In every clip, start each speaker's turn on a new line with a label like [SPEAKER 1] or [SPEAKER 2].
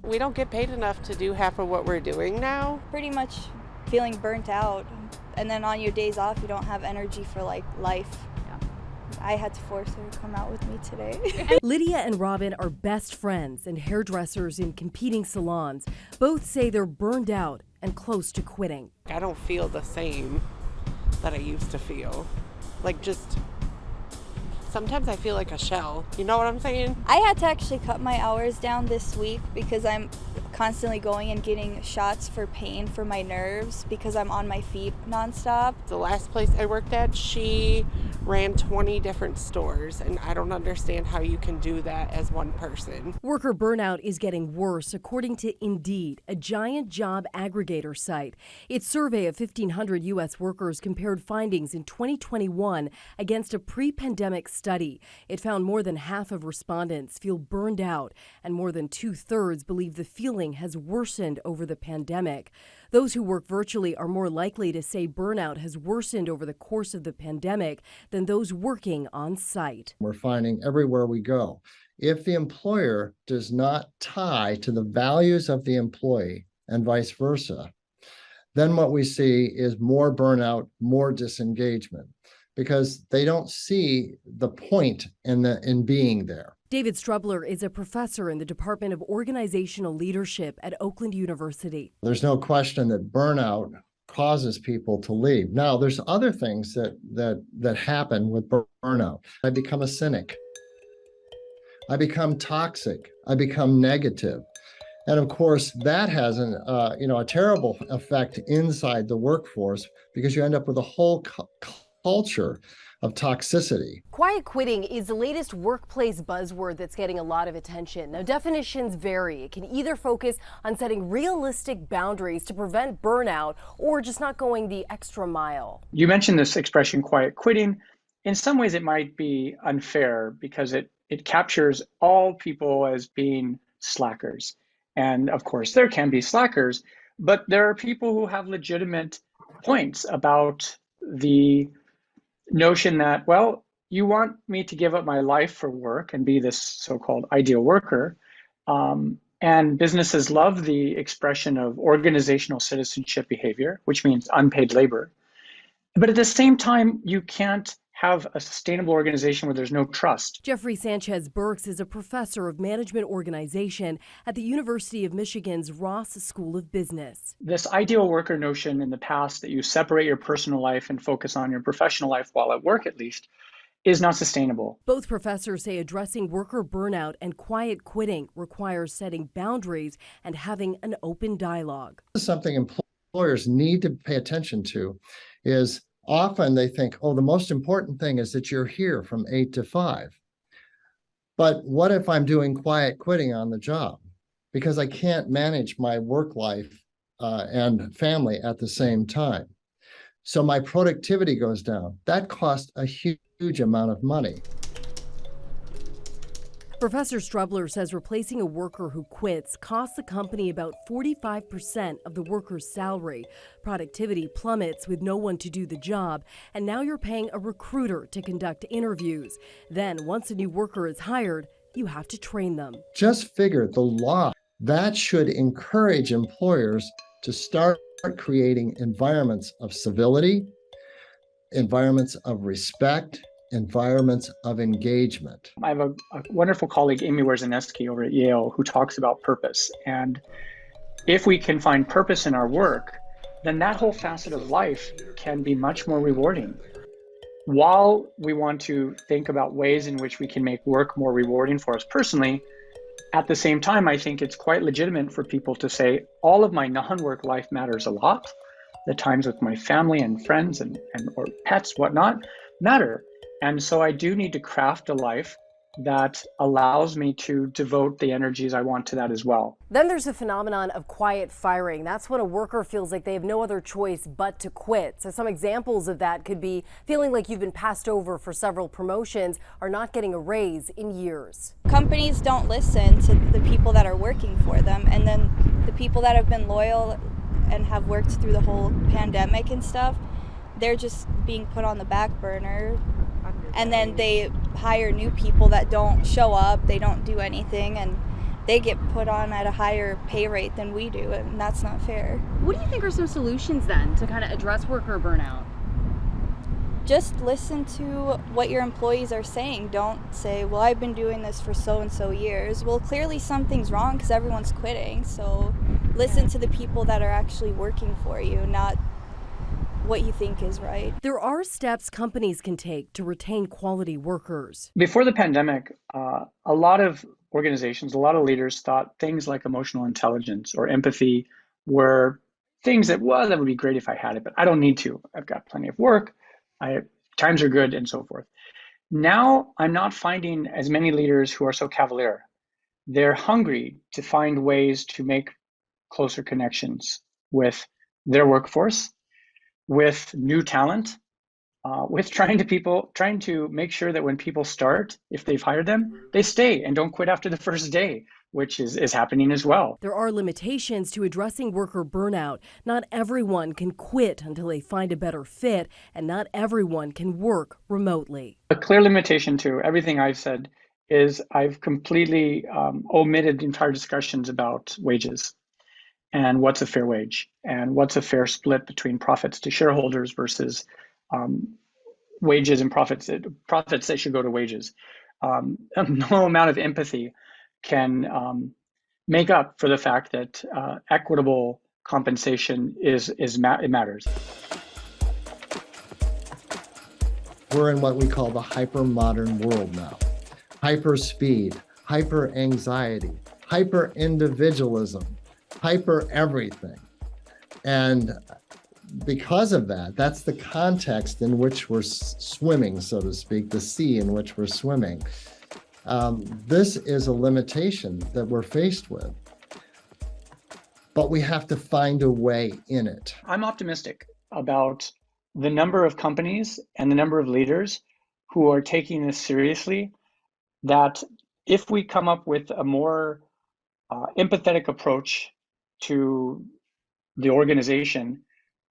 [SPEAKER 1] We don't get paid enough to do half of what we're doing now.
[SPEAKER 2] Pretty much feeling burnt out. And then on your days off, you don't have energy for like life. I had to force her to come out with me today.
[SPEAKER 3] Lydia and Robin are best friends and hairdressers in competing salons. Both say they're burned out and close to quitting.
[SPEAKER 1] I don't feel the same that I used to feel. Like, just sometimes I feel like a shell. You know what I'm saying?
[SPEAKER 2] I had to actually cut my hours down this week because I'm constantly going and getting shots for pain for my nerves because I'm on my feet nonstop.
[SPEAKER 1] The last place I worked at, she ran 20 different stores, and I don't understand how you can do that as one person.
[SPEAKER 3] Worker burnout is getting worse, according to Indeed, a giant job aggregator site. Its survey of 1,500 U.S. workers compared findings in 2021 against a pre-pandemic study. It found more than half of respondents feel burned out, and more than 2/3 believe the feeling has worsened over the pandemic. Those who work virtually are more likely to say burnout has worsened over the course of the pandemic than those working on site.
[SPEAKER 4] We're finding everywhere we go, if the employer does not tie to the values of the employee and vice versa, then what we see is more burnout, more disengagement, because they don't see the point in being there.
[SPEAKER 3] David Strubler is a professor in the Department of Organizational Leadership at Oakland University.
[SPEAKER 4] There's no question that burnout causes people to leave. Now, there's other things that happen with burnout. I become a cynic. I become toxic. I become negative. And of course, that has a terrible effect inside the workforce because you end up with a whole culture of toxicity.
[SPEAKER 3] Quiet quitting is the latest workplace buzzword that's getting a lot of attention. Now, definitions vary. It can either focus on setting realistic boundaries to prevent burnout or just not going the extra mile.
[SPEAKER 5] You mentioned this expression, quiet quitting. In some ways, it might be unfair because it captures all people as being slackers. And of course, there can be slackers, but there are people who have legitimate points about the notion that, well, you want me to give up my life for work and be this so-called ideal worker. And businesses love the expression of organizational citizenship behavior, which means unpaid labor. But at the same time, you can't have a sustainable organization where there's no trust.
[SPEAKER 3] Jeffrey Sanchez Burks is a professor of management organization at the University of Michigan's Ross School of Business.
[SPEAKER 5] This ideal worker notion in the past that you separate your personal life and focus on your professional life while at work, at least, is not sustainable.
[SPEAKER 3] Both professors say addressing worker burnout and quiet quitting requires setting boundaries and having an open dialogue.
[SPEAKER 4] Something employers need to pay attention to is often they think, oh, the most important thing is that you're here from 8 to 5. But what if I'm doing quiet quitting on the job? Because I can't manage my work life and family at the same time. So my productivity goes down. That costs a huge amount of money.
[SPEAKER 3] Professor Strubler says replacing a worker who quits costs the company about 45% of the worker's salary. Productivity plummets with no one to do the job, and now you're paying a recruiter to conduct interviews. Then, once a new worker is hired, you have to train them.
[SPEAKER 4] Just figure the law. That should encourage employers to start creating environments of civility, environments of respect, environments of engagement.
[SPEAKER 5] I have a wonderful colleague, Amy Wierzyniecki, over at Yale, who talks about purpose. And if we can find purpose in our work, then that whole facet of life can be much more rewarding. While we want to think about ways in which we can make work more rewarding for us personally, at the same time, I think it's quite legitimate for people to say, all of my non-work life matters a lot. The times with my family and friends and or pets, whatnot, matter. And so I do need to craft a life that allows me to devote the energies I want to that as well.
[SPEAKER 3] Then there's the phenomenon of quiet firing. That's when a worker feels like they have no other choice but to quit. So some examples of that could be feeling like you've been passed over for several promotions or not getting a raise in years.
[SPEAKER 2] Companies don't listen to the people that are working for them, and then the people that have been loyal and have worked through the whole pandemic and stuff, they're just being put on the back burner. And then they hire new people that don't show up, they don't do anything, and they get put on at a higher pay rate than we do, and that's not fair.
[SPEAKER 6] What do you think are some solutions then to kind of address worker burnout?
[SPEAKER 2] Just listen to what your employees are saying. Don't say, well, I've been doing this for so and so years. Well, clearly something's wrong because everyone's quitting. So listen to the people that are actually working for you, not what you think is right.
[SPEAKER 3] There are steps companies can take to retain quality workers.
[SPEAKER 5] Before the pandemic, a lot of organizations, a lot of leaders thought things like emotional intelligence or empathy were things that, well, that would be great if I had it, but I don't need to. I've got plenty of work. Times are good, and so forth. Now, I'm not finding as many leaders who are so cavalier. They're hungry to find ways to make closer connections with their workforce, with new talent, with trying to make sure that when people start, if they've hired them, they stay and don't quit after the first day, which is happening as well.
[SPEAKER 3] There are limitations to addressing worker burnout. Not everyone can quit until they find a better fit, and not everyone can work remotely.
[SPEAKER 5] A clear limitation to everything I've said is I've completely omitted entire discussions about wages and what's a fair wage and what's a fair split between profits to shareholders versus wages and profits that should go to wages. No amount of empathy can make up for the fact that equitable compensation it matters.
[SPEAKER 4] We're in what we call the hyper-modern world now. Hyper-speed, hyper-anxiety, hyper-individualism, hyper-everything. And because of that, that's the context in which we're swimming, so to speak, the sea in which we're swimming. This is a limitation that we're faced with, but we have to find a way in it.
[SPEAKER 5] I'm optimistic about the number of companies and the number of leaders who are taking this seriously, that if we come up with a more empathetic approach to the organization,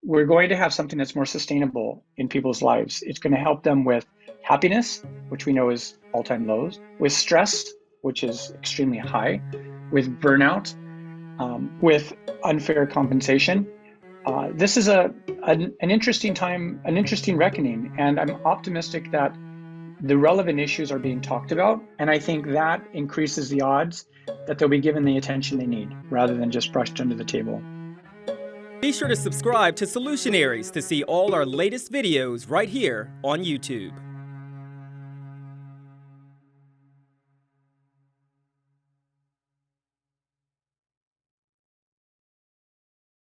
[SPEAKER 5] we're going to have something that's more sustainable in people's lives. It's going to help them with happiness, which we know is all-time lows, with stress, which is extremely high, with burnout, with unfair compensation. This is an interesting time, an interesting reckoning, and I'm optimistic that the relevant issues are being talked about, and I think that increases the odds that they'll be given the attention they need, rather than just brushed under the table.
[SPEAKER 7] Be sure to subscribe to Solutionaries to see all our latest videos right here on YouTube.